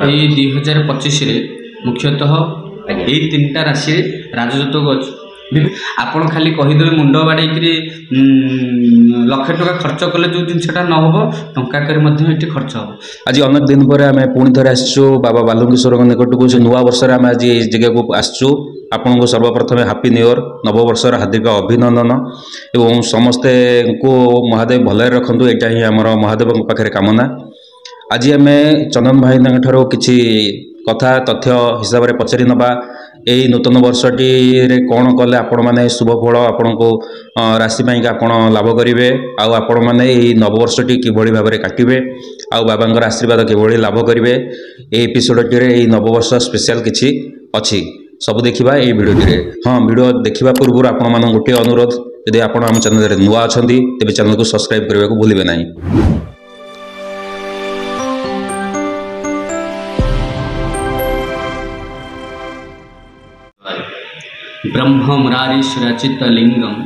এই 2025 मुख्यतः यही 3टा राशि राजयोतक अच्छे आपण खाली कहीदे मुंड बाड़े लक्षे टका खर्च कले जो जिनसा न हो टंका खर्च हम। आज अनेक दिन पर आम पुणी थे आसचु बाबा बालुंकेश्वर निकट को नुआ वर्ष आम आज ये जगह को आसचु। आपन को सर्वप्रथम हैप्पी न्यू इयर नववर्षर हार्दिक अभिनंदन एवं समस्ते को महादेव भल रखु यहाँ ही आम महादेव पाखे कामना। आज आम चंदन भाई ठार कि कथा तथ्य हिसाब से पचारि नवा यही नूतन वर्षटी कौन कले आपण मैंने शुभ फल आपण को राशि पाई आपण लाभ करेंगे आपण मैंने यही नववर्षटी किभली भाव में काटे आउ बाबा आशीर्वाद किभली लाभ करेंगे ये एपिसोडटी यही नववर्ष स्पेशल किसी अच्छी सब देखा ये भिडियोटी। हाँ भिडियो देखा पूर्व आपण मान गोटे अनुरोध यदि आपण आम चैनल नुआ अच्छा तेज चैनल को सब्सक्राइब करने को भूलिए ना। ब्रह्म मुरारीश्वरचित लिंगम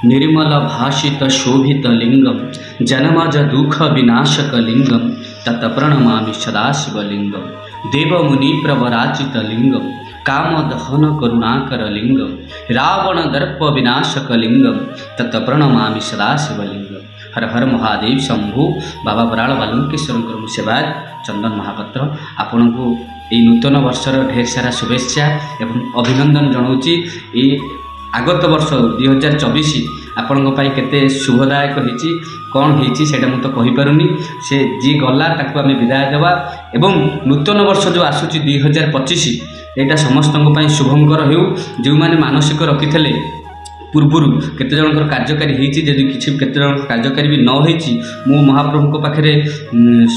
निर्मल भाषित शोभित लिंगम जनमज दुख विनाशक लिंगम तत् प्रणमामि सदाशिव लिंगम देव मुनि प्रवराचित लिंगम काम दहन करुणाकर लिंगम रावण दर्प विनाशक लिंगम तत् प्रणमामि सदाशिव लिंगम। हर हर महादेव शंभु बाबा बराल बालुंकेश्वर सेवायत चंदन महापात्र आपण को ये नूतन वर्षर ढेर सारा शुभेच्छा एवं अभिनंदन जनाऊँगी। ये आगत वर्ष 2024 आपण केते शुभदायक होती कौन होती से तो कहीपरूनी से जी गला ताकू आम विदाय देवा एवं नूतन वर्ष जो आसूची 2025 यहाँ समस्त शुभंकर हो जो मैंने मानसिक रखी थे पूर्वर केते जनकर कार्यकारी होती जदि किसी केते जन कार्यकारी भी न होती मु महाप्रभु पाखे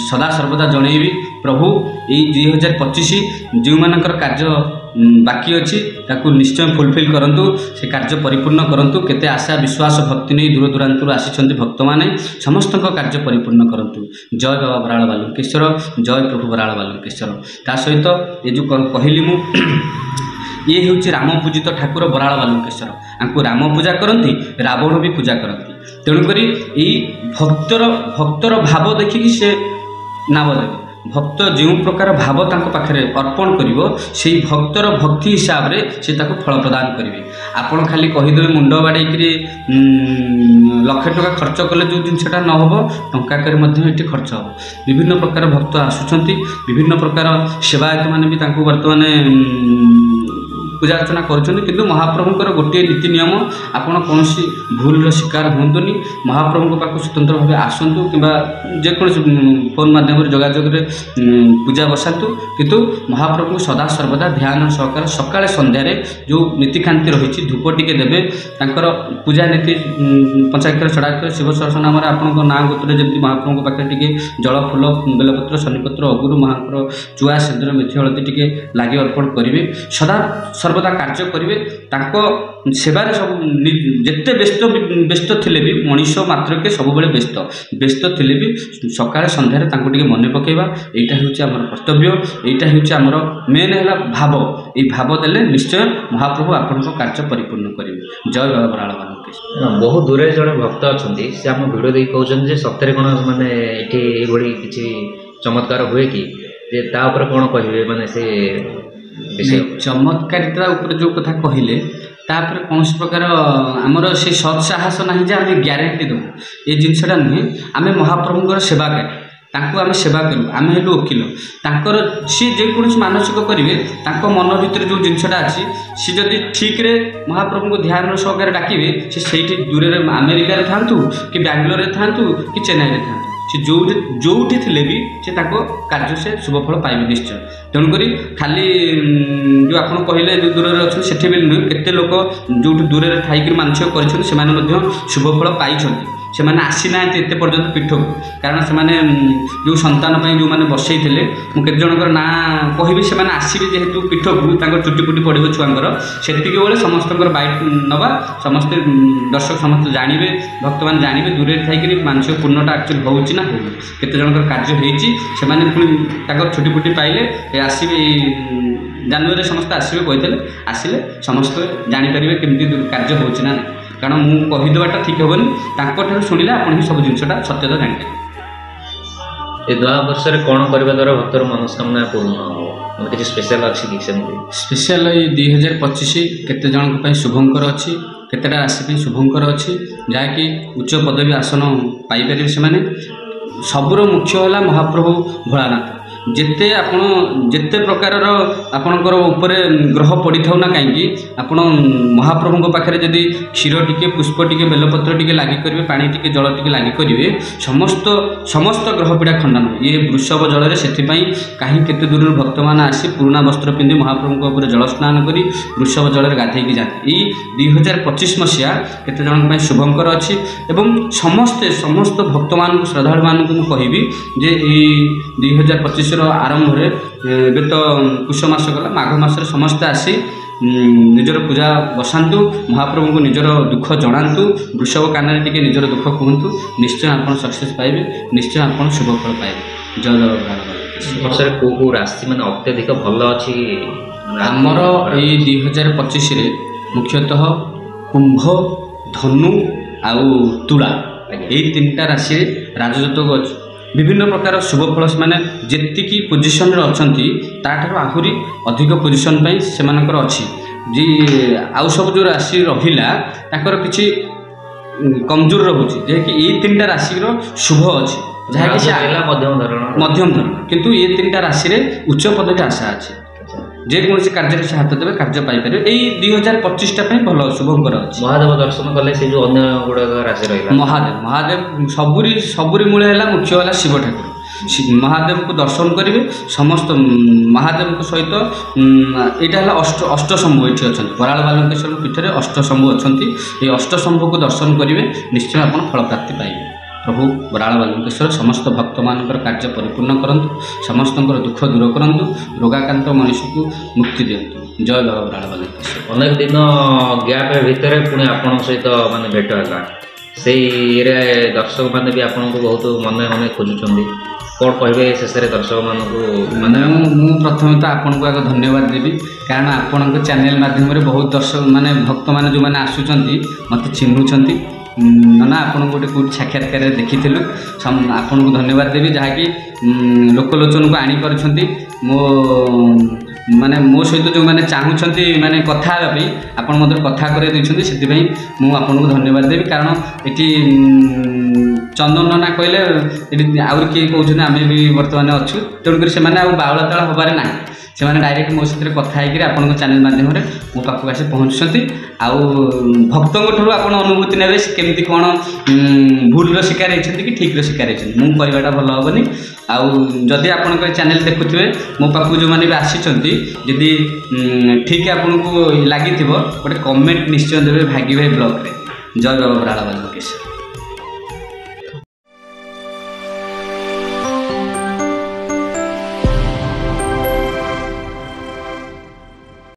सदा सर्वदा जनइबी प्रभु यही 2025 जो मानकर कार्य बाकी अच्छी ताकू निश्चय फुलफिल करंतु से कार्य परिपूर्ण करंतु केते आशा विश्वास भक्ति नहीं दूर दूरांतर आसी भक्त मैंने समस्त कार्य परिपूर्ण करंतु। जय बाबा बराल बालुंकेश्वर जय प्रभु बराल बालुंकेश्वर। ता सहित ये जो कहली मु ये हूँ राम पूजित ठाकुर बराल बालुंकेश्वर आपको राम पूजा करती रावण भी पूजा करती तेणुक भक्तर भाव देखिकी से नाम देवे भक्त जो प्रकार भाव पाखे अर्पण कर भक्तर भक्ति हिसाब से फल प्रदान करेंगे। आपण खाली कहीदे मुंड बाड़े लक्षे टका खर्च कले जो जिनसा न हो टंका खर्च हम। विभिन्न प्रकार भक्त आसुंच विभिन्न प्रकार सेवायत मैंने भी बर्तमान पूजा अर्चना कर महाप्रभुंर गोटे नीति नियम आपड़ कौन भूल शिकार हूँ महाप्रभु पाक स्वतंत्र भाव आसतु कि जेको फोन माध्यम जोगाजोग पूजा बसातु किंतु महाप्रभु सदा सर्वदा ध्यान सहकार सकाଳେ सन्ध्यारे जो नीतिकांति रही धूप टिके देवे तांकर पूजा नीति पंचाक्षर षडाक्षर शिव सहस्र नाम आपण ना गोत्र जमी महाप्रभु पाखे टिके जल फूल बेलपत्र शनिपत्र अगुरु महाप्र चुआ सिंदूर मेथी हलदी टिके लगे अर्पण करेंगे सदा सर्वदा कार्य करेंगे सेवार सब जिते व्यस्त थे भी मनीष मात्र के सब व्यस्त थे भी सकाଳେ सन्धार मन पकेबा यहाँ हूँ आम कर्तव्य यहाँ हूँ आमर मेन है भाव ये भाव देले निश्चय महाप्रभु आपण कार्य परिपूर्ण करेंगे। जय बाबा बराल बालुंकेश्वर। बहुत दूर जड़े भक्त अच्छा से आम भिड देख कहते सतरे कौन मैंने ये किसी चमत्कार हुए कि कौन कहे मैंने से चमत्कारिता जो कथा कहले तापर कौन प्रकार आमर से सत्साहस ना जे आम ग्यारंटी देवु ये जिनसा नुहे आम महाप्रभुंर सेवाकारी तांको आम सेवा करूँ आम हेलु वकिल तांकर सी जेकोसी मानसिक करेंगे मन भर जो जिनसा अच्छी सी जदि ठीक रे महाप्रभु को ध्यान सहकार डाकिबे से दूर अमेरिका था कि बेंगलोर था कि चेन्नई था से जोठी थे भी से कार्य से शुभफल पाइबे निश्चय। तेणुक खाली जो आप कहले जो दूर अच्छे से भी नुहे केते लोक जो दूर थी मानसिक कर शुभफल पाई से आसी ना एत पर्यटन पीठ को कारण से जो संतान जो मैंने बसई थे मुझे जनकर ना कहि से आसवे जेहेतु पीठ को चुटी पुटी पड़ो छुआर से समस्त बैठ नवा समस्ते दर्शक समस्त जानवे भक्त मैंने जानवे दूर थी मानसिक पूर्णटा एक्चुअली होना केते जनकर कार्य होती पुणी छुटी पुटी पाइले आसवे जनवरी समस्त आसवे कहते आसिले समस्त जापर केमती कार्य होना कारण मुझे कहीदेटा ठीक हेनी शुणिले आप सब जिनसा सत्यता जानते। ଏ ନୂଆ ବର୍ଷରେ କ'ଣ କରିବା ଦ୍ୱାରା ଭକ୍ତର ମନସ୍କାମନା ପୂର୍ଣ୍ଣ ହେବ ମାନେ କିଛି ସ୍ପେଶାଲ ଅଛି କି ସେମିତି? ସ୍ପେଶାଲ ଏଇ 2025 କେତେ ଜଣଙ୍କ ପାଇଁ ଶୁଭଙ୍କର ଅଛି, କେତେଟା ରାଶି ପାଇଁ ଶୁଭଙ୍କର ଅଛି, ଯାହାକି ଉଚ୍ଚ ପଦବୀ ଆସନ ପାଇପାରିବେ ସେମାନେ। ସବୁର ମୁଖ୍ୟ ହେଲା ମହାପ୍ରଭୁ ଭୋଳାନାଥ। ଯେତେ ପ୍ରକାରର ଆପଣଙ୍କର ଉପରେ ଗ୍ରହ ପଡ଼ିଥାଉ ନା କାହିଁକି, ଆପଣ ମହାପ୍ରଭୁଙ୍କ ପାଖରେ ଯଦି କ୍ଷୀର ଟିକେ, ପୁଷ୍ପ ଟିକେ, ବେଲପତ୍ର ଟିକେ ଲାଗି କରିବେ, ପାଣି ଟିକେ, ଜଳ ଟିକେ ଲାଗି କରିବେ, ସମସ୍ତ ଗ୍ରହ ପୀଡ଼ା ଖଣ୍ଡନ। ଇଏ ବୃଷଭ ଜଳରେ ସେଥିପାଇଁ କାହିଁ କେତେ ଦୂରରୁ ଭକ୍ତମାନେ ଆସି ପୁରୁଣା ବସ୍ତ୍ର ପିନ୍ଧି ମହାପ୍ରଭୁଙ୍କ ଉପରେ ଜଳ ସ୍ନାନ କରି ବୃଷଭ ଜଳରେ ଗାଧେଇକି ଯାଆନ୍ତି। ଏଇ 2025 ମସିହା କେତେ ଜଣଙ୍କ ପାଇଁ ଶୁଭଙ୍କର ଅଛି ଏବଂ ସମସ୍ତ ଭକ୍ତମାନଙ୍କୁ, ଶ୍ରଦ୍ଧାଳୁମାନଙ୍କୁ ମୁଁ କହିବି ଯେ ଏଇ 2025 ଆରମ୍ଭରେ, ଏବେ ତ ପୁଷ ମାସ ଗଲା, ମାଘ ମାସରେ ସମସ୍ତେ ଆସି ନିଜର ପୂଜା ବସାନ୍ତୁ, ମହାପ୍ରଭୁଙ୍କୁ ନିଜର ଦୁଃଖ ଜଣାନ୍ତୁ, ବୃଷଭ କାନରେ ଟିକେ ନିଜର ଦୁଃଖ କୁହନ୍ତୁ, ନିଶ୍ଚୟ ଆପଣ ସକ୍ସେସ୍ ପାଇବେ, ନିଶ୍ଚୟ ଆପଣ ଶୁଭ ଫଳ ପାଇବେ। ଜୟ ଜଗନ୍ନାଥ। ବର୍ଷରେ କେଉଁ ରାଶି ମାନେ ଅତ୍ୟଧିକ ଭଲ ଅଛି? ଆମର ଏଇ 2025ରେ ମୁଖ୍ୟତଃ କୁମ୍ଭ, ଧନୁ ଆଉ ତୁଳା, ଏଇ ତିନିଟା ରାଶିରେ ରାଜଯୋଗ ଅଛି। ବିଭିନ୍ନ ପ୍ରକାର ଶୁଭ ଫଳ ସେମାନେ ଯେତିକି ପୋଜିସନରେ ଅଛନ୍ତି ତାଠାରୁ ଆହୁରି ଅଧିକ ପୋଜିସନ ପାଇଁ ସେମାନଙ୍କର ଅଛି। ଯେ ଆଉ ସବୁ ଯେଉଁ ରାଶି ରହିଲା ତାଙ୍କର କିଛି କମଜୋର ରହୁଛି, ଯାହାକି ଏଇ ତିନିଟା ରାଶିର ଶୁଭ ଅଛି, ଯାହାକି ମଧ୍ୟମ ଧରଣ, କିନ୍ତୁ ଏ ତିନିଟା ରାଶିରେ ଉଚ୍ଚ ପଦବୀ ଆଶା ଅଛି। ଯେକୌଣସି କାର୍ଯ୍ୟରେ ସେ ହାତ ଦେବେ, କାର୍ଯ୍ୟ ପାଇପାରିବେ। ଏଇ 2025ଟା ପାଇଁ ଭଲ ଶୁଭଙ୍କର ଅଛି। ମହାଦେବ ଦର୍ଶନ କଲେ ସେ ଯେଉଁ ଅନ୍ୟ ଗୁଡ଼ାକ ରାଶି ରହିଲା, ମହାଦେବ ସବୁରି ମୂଳ ହେଲା, ମୁଖ୍ୟ ହେଲା ଶିବ ଠାକୁର। ମହାଦେବଙ୍କୁ ଦର୍ଶନ କରିବେ ସମସ୍ତ। ମହାଦେବଙ୍କ ସହିତ ଏଇଟା ହେଲା ଅଷ୍ଟଶମ୍ଭୁ ଏଠି ଅଛନ୍ତି, ବରାଳ ବାଲୁଙ୍କେଶ୍ୱର ପୀଠରେ ଅଷ୍ଟଶମ୍ଭୁ ଅଛନ୍ତି। এই ଅଷ୍ଟଶମ୍ଭୁକୁ ଦର୍ଶନ କରିବେ, ନିଶ୍ଚୟ ଆପଣ ଫଳପ୍ରାପ୍ତି ପାଇବେ। ପ୍ରଭୁ ବରାଳ ବାଲୁଙ୍କେଶ୍ୱର ସମସ୍ତ ଭକ୍ତମାନଙ୍କର କାର୍ଯ୍ୟ ପରିପୂର୍ଣ୍ଣ କରନ୍ତୁ, ସମସ୍ତଙ୍କର ଦୁଃଖ ଦୂର କରନ୍ତୁ, ରୋଗାକ୍ରାନ୍ତ ମଣିଷକୁ ମୁକ୍ତି ଦିଅନ୍ତୁ। ଜୟ ବାବା ବରାଳ ବାଲୁଙ୍କେଶ୍ୱର। ଅନେକ ଦିନ ଗ୍ୟାପ୍ ଭିତରେ ପୁଣି ଆପଣଙ୍କ ସହିତ ମାନେ ଭେଟ ହେଲା, ସେଇରେ ଦର୍ଶକମାନେ ବି ଆପଣଙ୍କୁ ବହୁତ ମନେ ଖୋଜୁଛନ୍ତି। କ'ଣ କହିବେ ଶେଷରେ ଦର୍ଶକମାନଙ୍କୁ? ମାନେ ମୁଁ ପ୍ରଥମେ ତ ଆପଣଙ୍କୁ ଆଗ ଧନ୍ୟବାଦ ଦେବି, କାରଣ ଆପଣଙ୍କ ଚ୍ୟାନେଲ ମାଧ୍ୟମରେ ବହୁତ ଭକ୍ତମାନେ ଯେଉଁମାନେ ଆସୁଛନ୍ତି ମୋତେ ଚିହ୍ନୁଛନ୍ତି। ନା ଆପଣଙ୍କୁ ଗୋଟେ କେଉଁଠି ସାକ୍ଷାତକାରରେ ଦେଖିଥିଲୁ, ଆପଣଙ୍କୁ ଧନ୍ୟବାଦ ଦେବି, ଯାହାକି ଲୋକଲୋଚନକୁ ଆଣିପାରୁଛନ୍ତି। ମୋ ସହିତ ଯେଉଁମାନେ ଚାହୁଁଛନ୍ତି କଥା ହେବା ପାଇଁ, ଆପଣ ମଧ୍ୟ କଥା କରେଇ ଦେଉଛନ୍ତି, ସେଥିପାଇଁ ମୁଁ ଆପଣଙ୍କୁ ଧନ୍ୟବାଦ ଦେବି। କାରଣ ଏଠି ଚନ୍ଦନ ନନା କହିଲେ ଏଠି ଆହୁରି କିଏ କହୁଛନ୍ତି, ଆମେ ବି ବର୍ତ୍ତମାନ ଅଛୁ, ତେଣୁକରି ସେମାନେ ଆଉ ବାଉଳା ତାଳ ହେବାରେ ନାହିଁ। ସେମାନେ ଡାଇରେକ୍ଟ ମୋ ସାଥିରେ କଥା ହେଇକରି ଆପଣଙ୍କ ଚ୍ୟାନେଲ ମାଧ୍ୟମରେ ମୋ ପାଖକୁ ଆସି ପହଞ୍ଚୁଛନ୍ତି। ଆଉ ଭକ୍ତଙ୍କ ଠାରୁ ଆପଣ ଅନୁଭୂତି ନେବେ, ସେ କେମିତି କ'ଣ ଭୁଲର ଶିକାର ହେଇଛନ୍ତି କି ଠିକ୍ର ଶିକାର ହେଇଛନ୍ତି। ମୁଁ କହିବାଟା ଭଲ ହେବନି। ଆଉ ଯଦି ଆପଣଙ୍କ ଚ୍ୟାନେଲ ଦେଖୁଥିବେ, ମୋ ପାଖକୁ ଯେଉଁମାନେ ବି ଆସିଛନ୍ତି, ଯଦି ଠିକ୍ ଆପଣଙ୍କୁ ଲାଗିଥିବ ଗୋଟେ କମେଣ୍ଟ ନିଶ୍ଚୟ ଦେବେ ଭାଗି ଭାଇ ବ୍ଲଗ୍ରେ। ଜୟ ବାବା ବରାଳ ବାଲୁଙ୍କେଶ୍ୱର।